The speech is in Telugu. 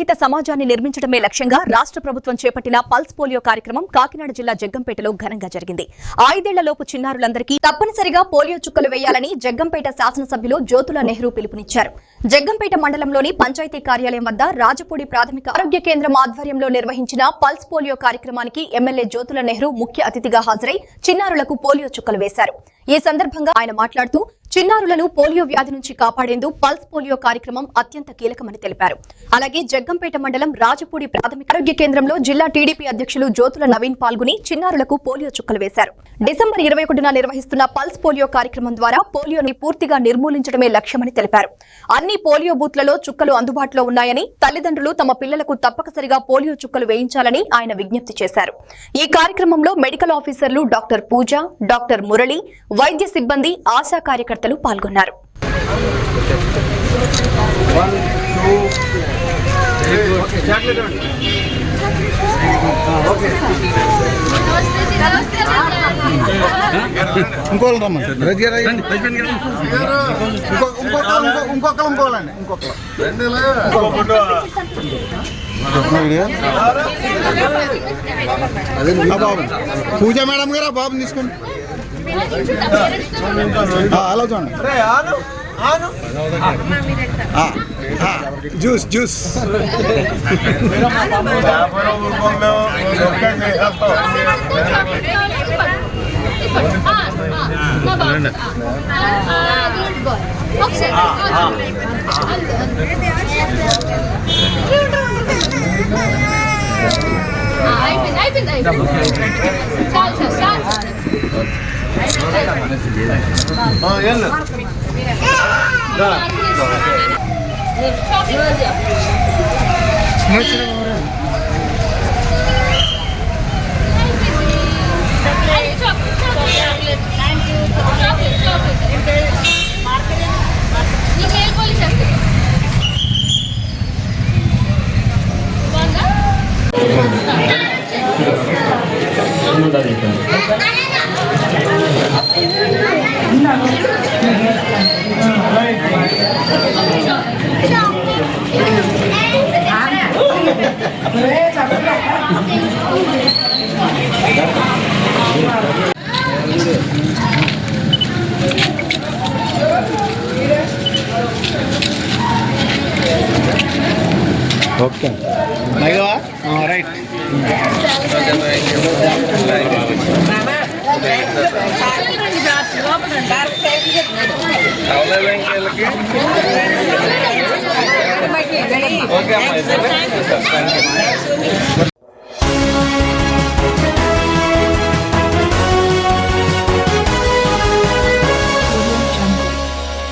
రహిత సమాజాన్ని నిర్మించడమే లక్ష్యంగా రాష్ట్ర ప్రభుత్వం చేపట్టిన పల్స్ పోలియో కార్యక్రమం కాకినాడ జిల్లా జగ్గంపేటలో ఘనంగా జరిగింది. 5 ఏళ్లలోపు చిన్నారులందరికీ తప్పనిసరిగా పోలియో చుక్కలు వేయాలని జగ్గంపేట శాసనసభ్యులు జ్యోతుల నెహ్రూ పిలుపునిచ్చారు. జగ్గంపేట మండలంలోని పంచాయతీ కార్యాలయం వద్ద రాజపూడి ప్రాథమిక ఆరోగ్య కేంద్రం ఆధ్వర్యంలో నిర్వహించిన పల్స్ పోలియో కార్యక్రమానికి ఎమ్మెల్యే జ్యోతుల నెహ్రూ ముఖ్య అతిథిగా హాజరై చిన్నారులకు పోలియో చుక్కలు వేశారు. ఈ సందర్భంగా ఆయన మాట్లాడుతూ చిన్నారులను పోలియో వ్యాధి నుంచి కాపాడేందుకు పల్స్ పోలియో కార్యక్రమం అత్యంత కీలకమని తెలిపారు. అలాగే జగ్గంపేట మండలం రాజపూడి ప్రాథమిక ఆరోగ్య కేంద్రంలో జిల్లా టీడీపీ అధ్యక్షులు జ్యోతుల నవీన్ పాల్గొని చిన్నారులకు పోలియో చుక్కలు వేశారు. డిసెంబర్ 21న నిర్వహిస్తున్న పల్స్ పోలియో కార్యక్రమం ద్వారా పోలియోని పూర్తిగా నిర్మూలించడమే లక్ష్యమని తెలిపారు. అన్ని పోలియో బూత్లలో చుక్కలు అందుబాటులో ఉన్నాయని, తల్లిదండ్రులు తమ పిల్లలకు తప్పనిసరిగా పోలియో చుక్కలు వేయించాలని ఆయన విజ్ఞప్తి చేశారు. ఈ కార్యక్రమంలో మెడికల్ ఆఫీసర్లు డాక్టర్ పూజ, డాక్టర్ మురళి, వైద్య సిబ్బంది, ఆశా కార్యకర్తలు పాల్గొన్నారు. పూజ మేడం గారు బాబు తీసుకోండి. అలా చూడండి. Juice juice okay right. Okay